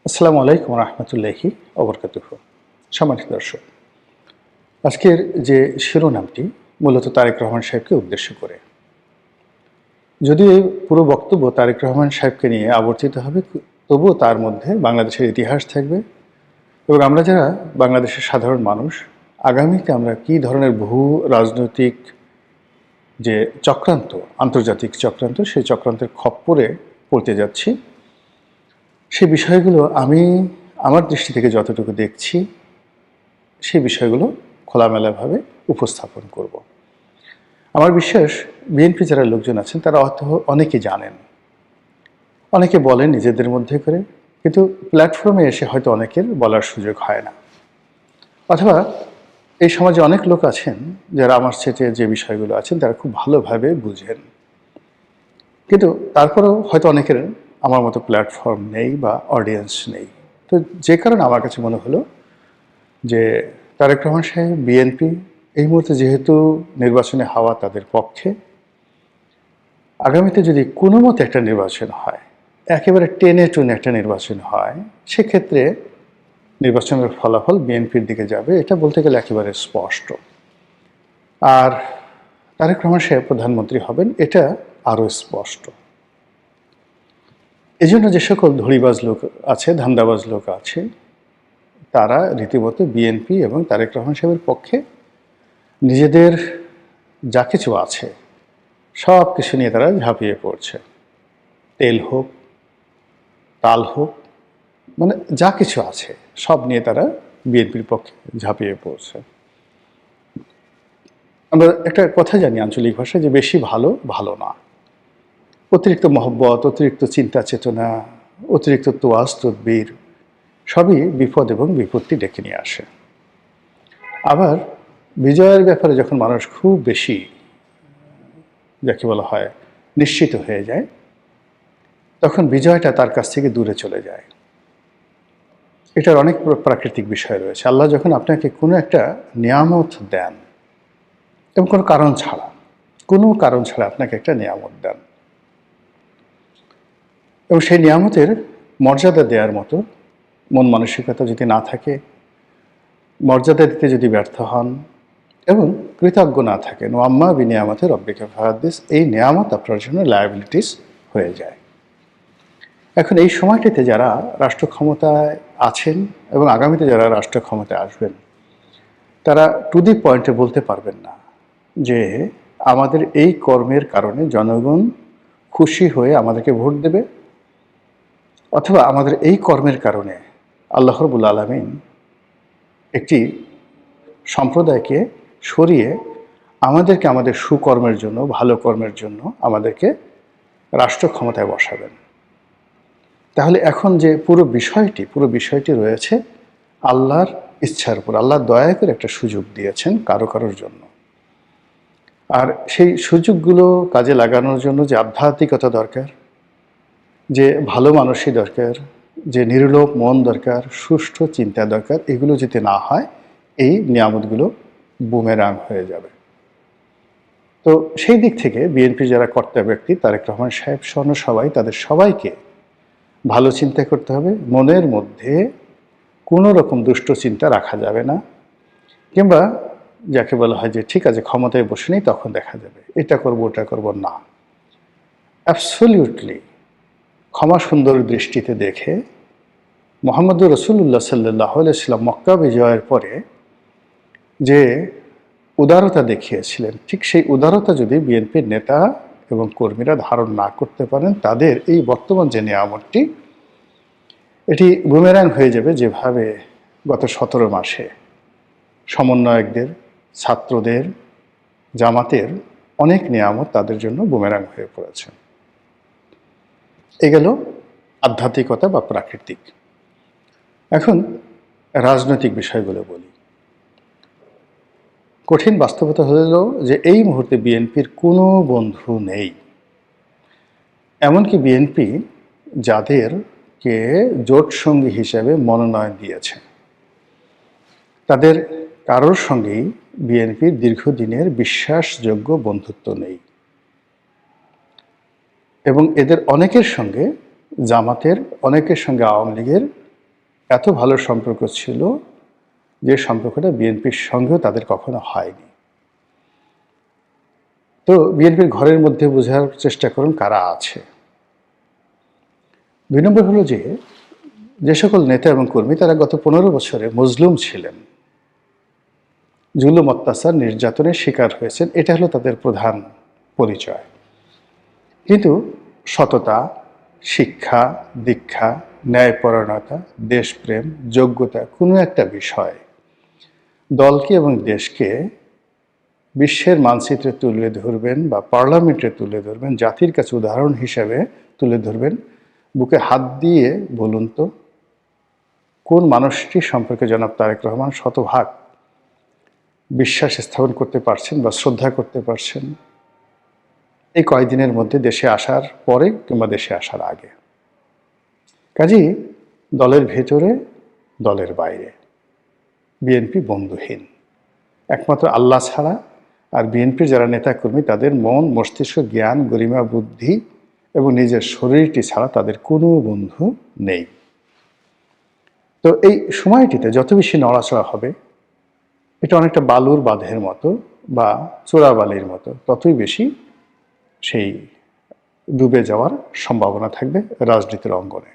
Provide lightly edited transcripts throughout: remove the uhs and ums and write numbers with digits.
আসসালামু আলাইকুম রহমতুল্লাহি ওবরকাতুহ। সম্মানিত দর্শক, আজকের যে শিরোনামটি মূলত তারেক রহমান সাহেবকে উদ্দেশ্য করে। যদিও এই পুরো বক্তব্য তারেক রহমান সাহেবকে নিয়ে আবর্তিত হবে, তবুও তার মধ্যে বাংলাদেশের ইতিহাস থাকবে এবং আমরা যারা বাংলাদেশের সাধারণ মানুষ আগামীতে আমরা কী ধরনের বহু রাজনৈতিক যে চক্রান্ত, আন্তর্জাতিক চক্রান্ত, সেই চক্রান্তের খপ্পরে পড়তে যাচ্ছি, সেই বিষয়গুলো আমি আমার দৃষ্টি থেকে যতটুকু দেখছি সেই বিষয়গুলো খোলামেলাভাবে উপস্থাপন করব। আমার বিশ্বাস বিএনপি যারা লোকজন আছেন তারা হয়তো অনেকে জানেন, অনেকে বলেন নিজেদের মধ্যে করে, কিন্তু প্ল্যাটফর্মে এসে হয়তো অনেকের বলার সুযোগ হয় না। অথবা এই সমাজে অনেক লোক আছেন যারা আমার সেটে যে বিষয়গুলো আছেন তারা খুব ভালোভাবে বুঝেন, কিন্তু তারপরেও হয়তো অনেকের আমার মতো প্ল্যাটফর্ম নেই বা অডিয়েন্স নেই। তো যে কারণে আমার কাছে মনে হলো যে তারেক রহমান সাহেব, বিএনপি এই মুহূর্তে যেহেতু নির্বাচনে হাওয়া তাদের পক্ষে, আগামীতে যদি কোনো মতে একটা নির্বাচন হয়, একেবারে টেনে টুনে একটা নির্বাচন হয়, সেক্ষেত্রে নির্বাচনের ফলাফল বিএনপির দিকে যাবে, এটা বলতে গেলে একেবারে স্পষ্ট। আর তারেক রহমান সাহেব প্রধানমন্ত্রী হবেন, এটা আরও স্পষ্ট। এই জন্য যে সকল ধড়িবাজ লোক আছে, ধান্দাবাজ লোক আছে, তারা রীতিমতো বিএনপি এবং তারেক রহমান সাহেবের পক্ষে নিজেদের যা কিছু আছে সব কিছু নিয়ে তারা ঝাঁপিয়ে পড়ছে। তেল হোক, তাল হোক, মানে যা কিছু আছে সব নিয়ে তারা বিএনপির পক্ষে ঝাঁপিয়ে পড়ছে। আমরা একটা কথা জানি আঞ্চলিক ভাষায় যে বেশি ভালো ভালো না। অতিরিক্ত মহব্বত, অতিরিক্ত চিন্তা চেতনা, অতিরিক্ত তোয়াজ তদবির সবই বিপদ এবং বিপত্তি ডেকে নিয়ে আসে। আবার বিজয়ের ব্যাপারে যখন মানুষ খুব বেশি, যাকে বলা হয়, নিশ্চিত হয়ে যায়, তখন বিজয়টা তার কাছ থেকে দূরে চলে যায়। এটার অনেক প্রাকৃতিক বিষয় রয়েছে। আল্লাহ যখন আপনাকে কোনো একটা নিয়ামত দেন এবং কোনো কারণ ছাড়া আপনাকে একটা নিয়ামত দেন, এবং সেই নিয়ামতের মর্যাদা দেওয়ার মতো মন মানসিকতা যদি না থাকে, মর্যাদা দিতে যদি ব্যর্থ হন এবং কৃতজ্ঞ না থাকেন, ওয়াম্মা বিনিয়ামতে রব্বিকা ফাহাদ্দিস, এই নিয়ামত আপনার জন্য লায়াবিলিটিস হয়ে যায়। এখন এই সময়টিতে যারা রাষ্ট্র ক্ষমতায় আছেন এবং আগামীতে যারা রাষ্ট্র ক্ষমতায় আসবেন, তারা টু দি পয়েন্টে বলতে পারবেন না যে আমাদের এই কর্মের কারণে জনগণ খুশি হয়ে আমাদেরকে ভোট দেবে, অথবা আমাদের এই কর্মের কারণে আল্লাহ রাব্বুল আলামিন একটি সম্প্রদায়কে সরিয়ে আমাদেরকে আমাদের সুকর্মের জন্য, ভালো কর্মের জন্য আমাদেরকে রাষ্ট্র ক্ষমতায় বসাবেন। তাহলে এখন যে পুরো বিষয়টি রয়েছে আল্লাহর ইচ্ছার উপর। আল্লাহ দয়া করে একটা সুযোগ দিয়েছেন কারোর জন্য, আর সেই সুযোগগুলো কাজে লাগানোর জন্য যে আধ্যাত্মিকতা দরকার, যে ভালো মানুষই দরকার, যে নির্লোভ মন দরকার, সুষ্ঠু চিন্তা দরকার, এগুলো যদি না হয় এই নিয়ামতগুলো বুমেরাং হয়ে যাবে। তো সেই দিক থেকে বিএনপি যারা কর্তা ব্যক্তি, তারেক রহমান সাহেব সহ সবাই, তাদের সবাইকে ভালো চিন্তা করতে হবে। মনের মধ্যে কোনো রকম দুষ্ট চিন্তা রাখা যাবে না, কিংবা যাকে বলা হয় যে ঠিক আছে ক্ষমতায় বসে নেই তখন দেখা যাবে, এটা করব ওটা করব না। অ্যাবসলিউটলি ক্ষমা সুন্দর দৃষ্টিতে দেখে মুহাম্মদুর রাসূলুল্লাহ সাল্লাল্লাহু আলাইহি ওয়াসাল্লাম মক্কা বিজয়ের পরে যে উদারতা দেখিয়েছিলেন, ঠিক সেই উদারতা যদি বিএনপির নেতা এবং কর্মীরা ধারণ না করতে পারেন, তাদের এই বর্তমান যে নিয়ামতটি, এটি বুমেরাং হয়ে যাবে, যেভাবে গত 17 মাসে সমন্বয়কদের, ছাত্রদের, জামাতের অনেক নিয়ামত তাদের জন্য বুমেরাং হয়ে পড়েছে। এ গেল আধ্যাত্মিকতা বা প্রাকৃতিক। এখন রাজনৈতিক বিষয়গুলো বলি। কঠিন বাস্তবতা হলো যে এই মুহূর্তে বিএনপির কোনো বন্ধু নেই। এমনকি বিএনপি যাদেরকে জোট সঙ্গী হিসেবে মনোনয়ন দিয়েছে, তাদের কারোর সঙ্গেই বিএনপির দীর্ঘদিনের বিশ্বাসযোগ্য বন্ধুত্ব নেই, এবং এদের অনেকের সঙ্গে জামাতের, অনেকের সঙ্গে আওয়ামী লীগের এত ভালো সম্পর্ক ছিল যে সম্পর্কটা বিএনপির সঙ্গেও তাদের কখনো হয়নি। তো বিএনপির ঘরের মধ্যে বোঝার চেষ্টা করুন কারা আছে। ২ নম্বর হলো যে সকল নেতা এবং কর্মী তারা গত ১৫ বছরে মজলুম ছিলেন, জুলুম, অত্যাচার, নির্যাতনের শিকার হয়েছেন, এটা হলো তাদের প্রধান পরিচয়। কিন্তু সততা, শিক্ষা, দীক্ষা, ন্যায়পরায়ণতা, দেশপ্রেম, যোগ্যতা কোনো একটা বিষয় দলকে এবং দেশকে বিশ্বের মানচিত্রে তুলে ধরবেন বা পার্লামেন্টে তুলে ধরবেন, জাতির কাছে উদাহরণ হিসেবে তুলে ধরবেন, বুকে হাত দিয়ে বলুন তো কোন মানুষটি সম্পর্কে জনাব তারেক রহমান শতভাগ বিশ্বাস স্থাপন করতে পারছেন বা শ্রদ্ধা করতে পারছেন এই কয়েকদিনের মধ্যে দেশে আসার পরে কিংবা দেশে আসার আগে। কাজেই দলের ভেতরে, দলের বাইরে বিএনপি বন্ধুহীন। একমাত্র আল্লাহ ছাড়া আর বিএনপির যারা নেতাকর্মী তাদের মন, মস্তিষ্ক, জ্ঞান, গরিমা, বুদ্ধি এবং নিজের শরীরটি ছাড়া তাদের কোনো বন্ধু নেই। তো এই সময়টিতে যত বেশি নড়াচড়া হবে, এটা অনেকটা বালুর বাঁধের মতো বা চোরাবালির মতো, ততই বেশি সেই ডুবে যাওয়ার সম্ভাবনা থাকবে রাজনীতির অঙ্গনে।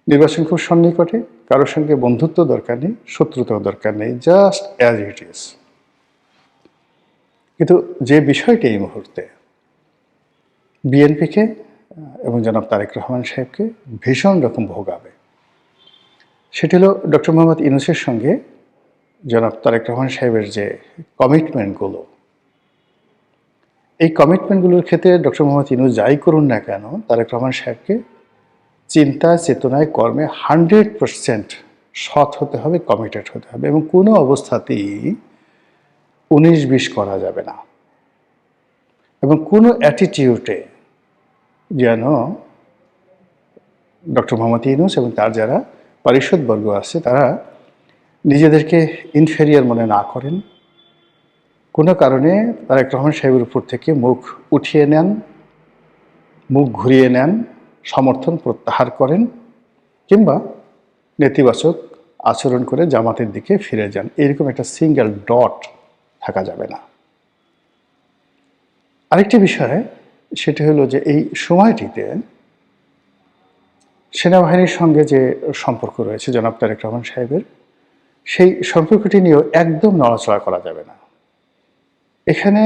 নির্বাচন খুব সন্নিকটে, কারোর সঙ্গে বন্ধুত্ব দরকার নেই, শত্রুতাও দরকার নেই, জাস্ট অ্যাজ ইট ইজ। কিন্তু যে বিষয়টি এই মুহূর্তে বিএনপিকে এবং জনাব তারেক রহমান সাহেবকে ভীষণ রকম ভোগাবে, সেটি হলো ডক্টর মোহাম্মদ ইউনূসের সঙ্গে জনাব তারেক রহমান সাহেবের যে কমিটমেন্টগুলো, এই কমিটমেন্টগুলোর ক্ষেত্রে ডক্টর মোহাম্মদ ইউনূস যাই করুন না কেন, তারেক রহমান সাহেবকে চিন্তায়, চেতনায়, কর্মে 100% সৎ হতে হবে, কমিটেড হতে হবে এবং কোনো অবস্থাতেই 19-20 করা যাবে না এবং কোনো অ্যাটিটিউডে যেন ডক্টর মোহাম্মদ ইউনূস এবং তার যারা পারিষদবর্গ আছে তারা নিজেদেরকে ইনফেরিয়ার মনে না করেন, কোনো কারণে তারেক রহমান সাহেবের উপর থেকে মুখ উঠিয়ে নেন, মুখ ঘুরিয়ে নেন, সমর্থন প্রত্যাহার করেন কিংবা নেতিবাচক আচরণ করে জামাতের দিকে ফিরে যান, এরকম একটা সিঙ্গেল ডট থাকা যাবে না। আরেকটি বিষয় সেটা হলো যে এই সময়টিতে সেনাবাহিনীর সঙ্গে যে সম্পর্ক রয়েছে জনাব তারেক রহমান সাহেবের, সেই সম্পর্কটি নিয়েও একদম নড়াচড়া করা যাবে না। এখানে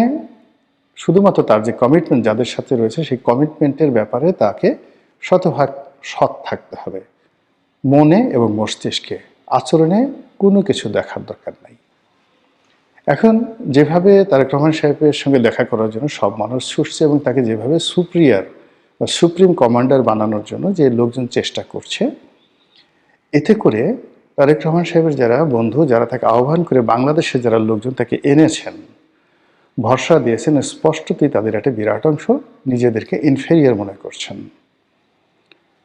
শুধুমাত্র তার যে কমিটমেন্ট যাদের সাথে রয়েছে সেই কমিটমেন্টের ব্যাপারে তাকে শতভাগ সৎ থাকতে হবে, মনে এবং মস্তিষ্কে, আচরণে কোনো কিছু দেখার দরকার নাই। এখন যেভাবে তারেক রহমান সাহেবের সঙ্গে দেখা করার জন্য সব মানুষ ছুটছে এবং তাকে যেভাবে সুপ্রিয়ার বা সুপ্রিম কমান্ডার বানানোর জন্য যে লোকজন চেষ্টা করছে, এতে করে তারেক রহমান সাহেবের যারা বন্ধু, যারা তাকে আহ্বান করে বাংলাদেশের যারা লোকজন তাকে এনেছেন, ভরসা দিয়েছেন, স্পষ্টতই তাদের একটা বিরাট অংশ নিজেদেরকে ইনফেরিয়ার মনে করছেন।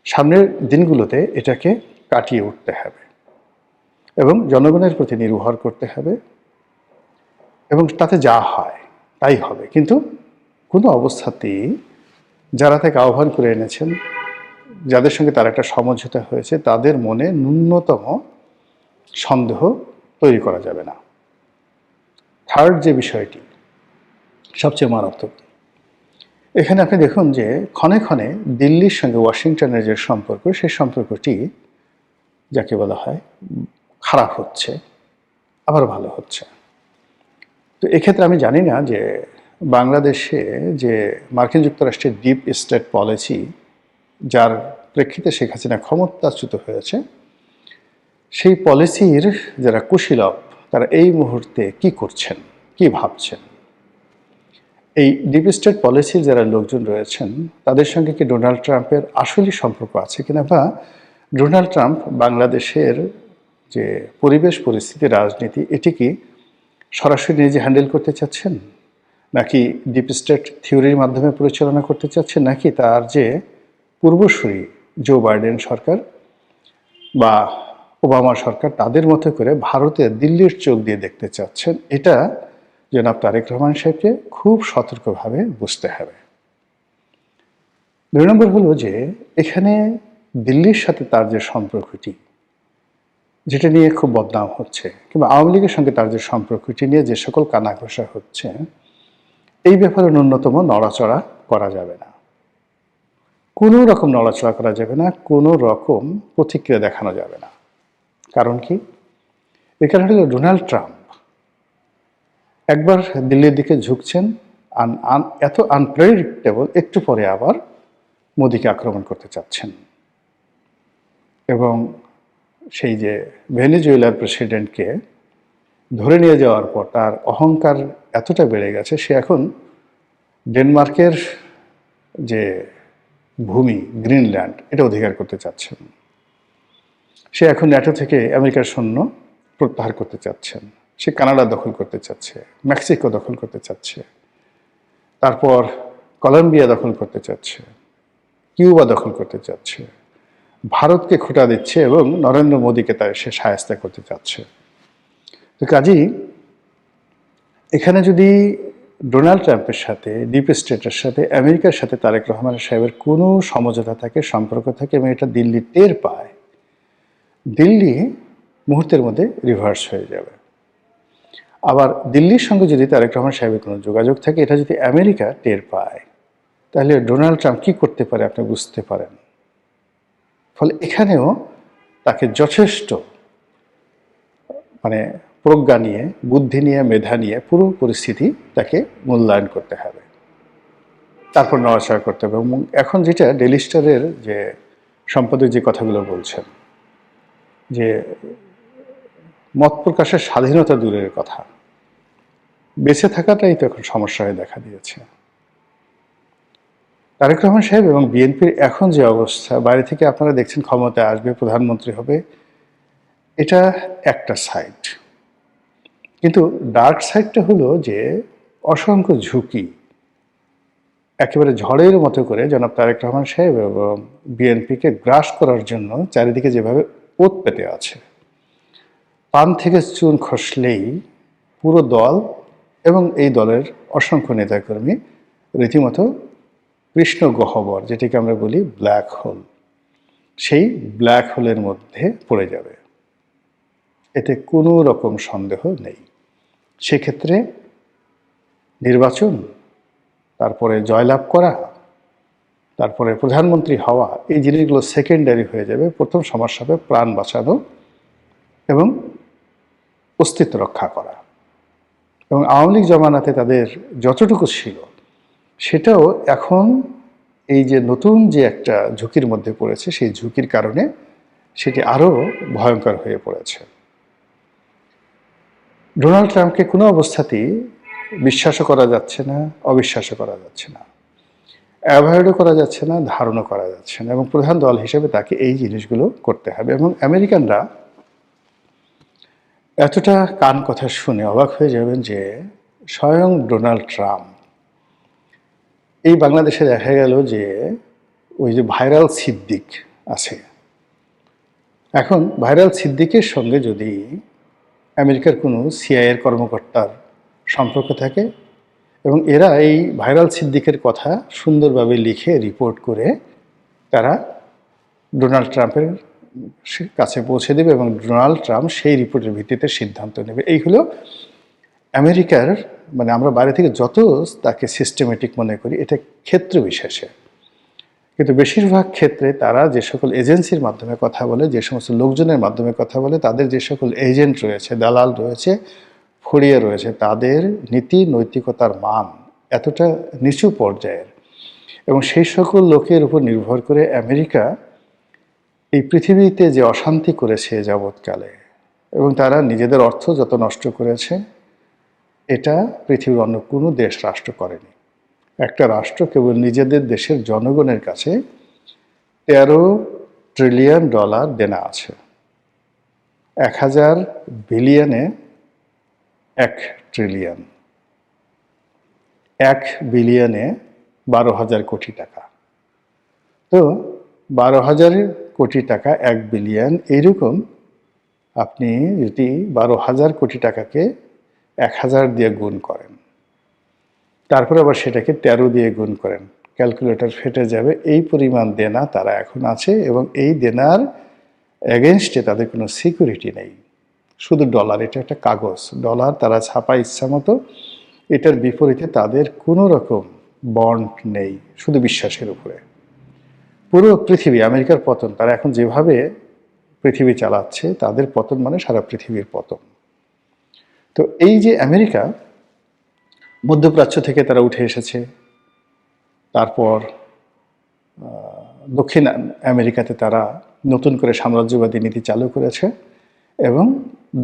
সামনের দিনগুলোতে এটাকে কাটিয়ে উঠতে হবে এবং জনগণের প্রতি নির্ভর করতে হবে এবং তাতে যা হয় তাই হবে। কিন্তু কোনো অবস্থাতেই যারা তাকে আহ্বান করে এনেছেন, যাদের সঙ্গে তার একটা সমঝোতা হয়েছে, তাদের মনে ন্যূনতম সন্দেহ তৈরি করা যাবে না। থার্ড যে বিষয়টি সবচেয়ে মারাত্মক, এখানে আপনি দেখুন যে ক্ষণে ক্ষণে দিল্লির সঙ্গে ওয়াশিংটনের যে সম্পর্ক, সেই সম্পর্কটি যাকে বলা হয় খারাপ হচ্ছে, আবার ভালো হচ্ছে। তো এক্ষেত্রে আমি জানি না যে বাংলাদেশে যে মার্কিন যুক্তরাষ্ট্রের ডিপ স্টেট পলিসি, যার প্রেক্ষিতে শেখ হাসিনা ক্ষমতাচ্যুত হয়েছে, সেই পলিসির যারা কুশীলব তারা এই মুহূর্তে কি করছেন, কি ভাবছেন, এই ডিপ স্টেট পলিসির যারা লোকজন রয়েছেন তাদের সঙ্গে কি ডোনাল্ড ট্রাম্পের আসলেই সম্পর্ক আছে কিনা, বা ডোনাল্ড ট্রাম্প বাংলাদেশের যে পরিবেশ, পরিস্থিতি, রাজনীতি, এটি কি সরাসরি নিজে হ্যান্ডেল করতে চাচ্ছেন, নাকি ডিপ স্টেট থিওরির মাধ্যমে পরিচালনা করতে চাচ্ছেন, নাকি তার যে পূর্বসূরি জো বাইডেন সরকার বা ওবামা সরকার তাদের মতো করে ভারতের দিল্লির চোখ দিয়ে দেখতে চাচ্ছেন, এটা জনাব তারেক রহমান সাহেবকে খুব সতর্কভাবে বুঝতে হবে। 2 নম্বর হলো যে এখানে দিল্লির সাথে তার যে সম্পর্কটি, যেটা নিয়ে খুব বদনাম হচ্ছে, কিংবা আওয়ামী লীগের সঙ্গে তার যে সম্পর্কটি নিয়ে যে সকল কানাঘোষা হচ্ছে, এই ব্যাপারে ন্যূনতম নড়াচড়া করা যাবে না, কোনো রকম নড়াচড়া করা যাবে না, কোনো রকম প্রতিক্রিয়া দেখানো যাবে না। কারণ কি? এই কারণে হলো ডোনাল্ড ট্রাম্প একবার দিল্লির দিকে ঝুঁকছেন, এত আনপ্রেডিক্টেবল, একটু পরে আবার মোদিকে আক্রমণ করতে চাচ্ছেন। এবং সেই যে ভেনেজুয়েলার প্রেসিডেন্টকে ধরে নিয়ে যাওয়ার পর তার অহংকার এতটা বেড়ে গেছে, সে এখন ডেনমার্কের যে ভূমি গ্রিনল্যান্ড এটা অধিকার করতে চাচ্ছেন। সে এখন ন্যাটো থেকে আমেরিকার সৈন্য প্রত্যাহার করতে চাচ্ছেন। সে কানাডা দখল করতে চাচ্ছে, মেক্সিকো দখল করতে চাচ্ছে, তারপর কলম্বিয়া দখল করতে চাচ্ছে, কিউবা দখল করতে চাচ্ছে, ভারতকে খোঁটা দিচ্ছে এবং নরেন্দ্র মোদীকে তার সে সাহায্য করতে চাচ্ছে। তো কাজেই এখানে যদি ডোনাল্ড ট্রাম্পের সাথে, ডিপ স্টেটের সাথে, আমেরিকার সাথে তারেক রহমান সাহেবের কোনো সমঝোতা থাকে, সম্পর্ক থাকে এবং এটা দিল্লি টের পায়, দিল্লি মুহূর্তের মধ্যে রিভার্স হয়ে যাবে। আবার দিল্লির সঙ্গে যদি তারেক রহমান সাহেবের কোনো যোগাযোগ থাকে, এটা যদি আমেরিকা টের পায়, তাহলে ডোনাল্ড ট্রাম্প কী করতে পারে আপনি বুঝতে পারেন। ফলে এখানেও তাকে যথেষ্ট প্রজ্ঞা নিয়ে, বুদ্ধি নিয়ে, মেধা নিয়ে পুরো পরিস্থিতি তাকে মূল্যায়ন করতে হবে, তারপর নড়াচড়া করতে হবে। এবং এখন যেটা ডেইলি স্টারের যে সম্পাদক যে কথাগুলো বলছেন, যে মত প্রকাশের স্বাধীনতা দূরের কথা, বেঁচে থাকাটাই তো এখন সমস্যা হয়ে দেখা দিয়েছে। তারেক রহমান সাহেব এবং বিএনপির এখন যে অবস্থা, বাইরে থেকে আপনারা দেখছেন ক্ষমতায় আসবে, প্রধানমন্ত্রী হবে, এটা একটা সাইড। কিন্তু ডার্ক সাইডটা হলো যে অসংখ্য ঝুঁকি একেবারে ঝড়ের মতো করে জনাব তারেক রহমান সাহেব এবং বিএনপিকে গ্রাস করার জন্য চারিদিকে যেভাবে ওত পেতে আছে, পান থেকে চুন খসলেই পুরো দল এবং এই দলের অসংখ্য নেতাকর্মী রীতিমতো কৃষ্ণ গহ্বর, যেটিকে আমরা বলি ব্ল্যাক হোল, সেই ব্ল্যাক হোলের মধ্যে পড়ে যাবে, এতে কোনো রকম সন্দেহ নেই। সেক্ষেত্রে নির্বাচন, তারপরে জয়লাভ করা, তারপরে প্রধানমন্ত্রী হওয়া, এই জিনিসগুলো সেকেন্ডারি হয়ে যাবে। প্রথম সমস্যা হবে প্রাণ বাঁচানো এবং অস্তিত্ব রক্ষা করা। এবং আওয়ামী লীগ জমানাতে তাদের যতটুকু ছিল সেটাও এখন এই যে নতুন যে একটা ঝুঁকির মধ্যে পড়েছে, সেই ঝুঁকির কারণে সেটি আরও ভয়ঙ্কর হয়ে পড়েছে। ডোনাল্ড ট্রাম্পকে কোনো অবস্থাতেই বিশ্বাসও করা যাচ্ছে না, অবিশ্বাসও করা যাচ্ছে না, অ্যাভয়েডও করা যাচ্ছে না, ধারণও করা যাচ্ছে না। এবং প্রধান দল হিসেবে তাকে এই জিনিসগুলো করতে হবে। এবং আমেরিকানরা এতটা কান কথা শুনে অবাক হয়ে যাবেন যে স্বয়ং ডোনাল্ড ট্রাম্প, এই বাংলাদেশে দেখা গেল যে ওই যে ভাইরাল সিদ্দিক আছে, এখন ভাইরাল সিদ্দিকের সঙ্গে যদি আমেরিকার কোনো সিআইএর কর্মকর্তার সম্পর্ক থাকে এবং এরা এই ভাইরাল সিদ্দিকের কথা সুন্দরভাবে লিখে রিপোর্ট করে তারা ডোনাল্ড ট্রাম্পের কাছে পৌঁছে দেবে এবং ডোনাল্ড ট্রাম্প সেই রিপোর্টের ভিত্তিতে সিদ্ধান্ত নেবে। এই হলো আমেরিকার, আমরা বাইরে থেকে যত তাকে সিস্টেমেটিক মনে করি, এটা ক্ষেত্র বিশেষে, কিন্তু বেশিরভাগ ক্ষেত্রে তারা যে সকল এজেন্সির মাধ্যমে কথা বলে, যে সমস্ত লোকজনের মাধ্যমে কথা বলে, তাদের যে সকল এজেন্ট রয়েছে, দালাল রয়েছে, ফড়িয়ে রয়েছে, তাদের নীতি নৈতিকতার মান এতটা নিচু পর্যায়ের, এবং সেই সকল লোকের উপর নির্ভর করে আমেরিকা এই পৃথিবীতে যে অশান্তি করেছে যাবৎকালে, এবং তারা নিজেদের অর্থ যত নষ্ট করেছে, এটা পৃথিবীর অন্য কোনো দেশ রাষ্ট্র করেনি। একটা রাষ্ট্র কেবল নিজেদের দেশের জনগণের কাছে $13 ট্রিলিয়ন দেনা আছে। 1000 বিলিয়নে 1 ট্রিলিয়ন, 1 বিলিয়নে 12,000 কোটি টাকা। তো 12,000 কোটি টাকা, 1 বিলিয়ন, এইরকম আপনি যদি 12,000 কোটি টাকাকে 1000 দিয়ে গুণ করেন, তারপরে আবার সেটাকে 13 দিয়ে গুণ করেন, ক্যালকুলেটর ফেটে যাবে। এই পরিমাণ দেনা তারা এখন আছে এবং এই দেনার এগেনস্টে তাদের কোনো সিকিউরিটি নেই। শুধু ডলার, এটা একটা কাগজ, ডলার তারা ছাপায় ইচ্ছা মতো, এটার বিপরীতে তাদের কোনো রকম বন্ড নেই, শুধু বিশ্বাসের উপরে। পুরো পৃথিবী, আমেরিকার পতন, তারা এখন যেভাবে পৃথিবী চালাচ্ছে, তাদের পতন মানে সারা পৃথিবীর পতন। তো এই যে আমেরিকা মধ্যপ্রাচ্য থেকে তারা উঠে এসেছে, তারপর দক্ষিণ আমেরিকাতে তারা নতুন করে সাম্রাজ্যবাদী নীতি চালু করেছে, এবং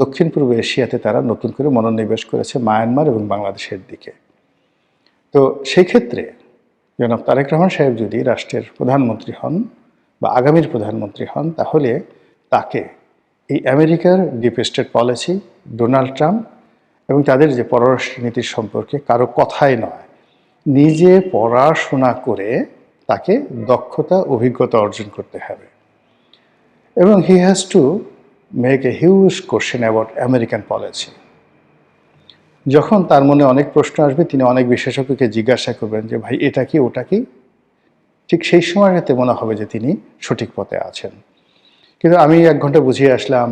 দক্ষিণ পূর্ব এশিয়াতে তারা নতুন করে মনোনিবেশ করেছে মায়ানমার এবং বাংলাদেশের দিকে। তো সেই ক্ষেত্রে জনাব তারেক রহমান সাহেব যদি রাষ্ট্রের প্রধানমন্ত্রী হন বা আগামীর প্রধানমন্ত্রী হন, তাহলে তাকে এই আমেরিকার deep state policy, Donald Trump এবং তাদের যে পররাষ্ট্রনীতির সম্পর্কে কারো কথাই নয়, নিজে পড়াশোনা করে তাকে দক্ষতা, অভিজ্ঞতা অর্জন করতে হবে। এবং he has to make a huge question about American policy. যখন তার মনে অনেক প্রশ্ন আসবে, তিনি অনেক বিশেষজ্ঞকে জিজ্ঞাসা করবেন যে ভাই এটা কি, ওটা কি, ঠিক সেই সময়টাতে মনে হবে যে তিনি সঠিক পথে আছেন। কিন্তু আমি 1 ঘন্টা বুঝিয়ে আসলাম,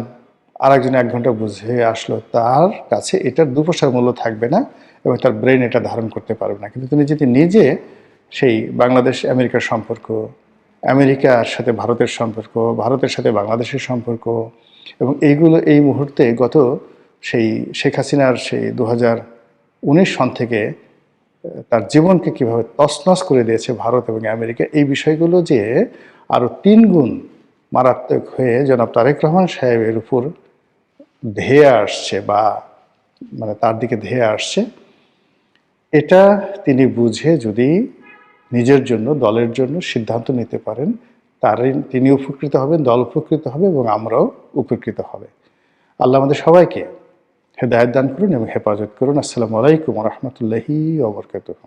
আর একজন 1 ঘন্টা বুঝিয়ে আসলো, তার কাছে এটার 2 পয়সার মূল্য থাকবে না এবং তার ব্রেন এটা ধারণ করতে পারবে না। কিন্তু তিনি যদি নিজে সেই বাংলাদেশ আমেরিকার সম্পর্ক, আমেরিকার সাথে ভারতের সম্পর্ক, ভারতের সাথে বাংলাদেশের সম্পর্ক, এবং এইগুলো এই মুহূর্তে গত সেই শেখ হাসিনার সেই 2019 সন থেকে তার জীবনকে কীভাবে তছনছ করে দিয়েছে ভারত এবং আমেরিকা, এই বিষয়গুলো যে আরও 3 গুণ মারাত্মক হয়ে জনাব তারেক রহমান সাহেবের উপর ধেয়ে আসছে, বা মানে তার দিকে ধেয়ে আসছে, এটা তিনি বুঝে যদি নিজের জন্য, দলের জন্য সিদ্ধান্ত নিতে পারেন, তিনি উপকৃত হবেন, দল উপকৃত হবে এবং আমরাও উপকৃত হবে। আল্লাহ আমাদের সবাইকে হেদায়েত দান করুন এবং হেফাজত করুন। আসসালামু আলাইকুম ওয়া রাহমাতুল্লাহি ওয়া বারাকাতুহু।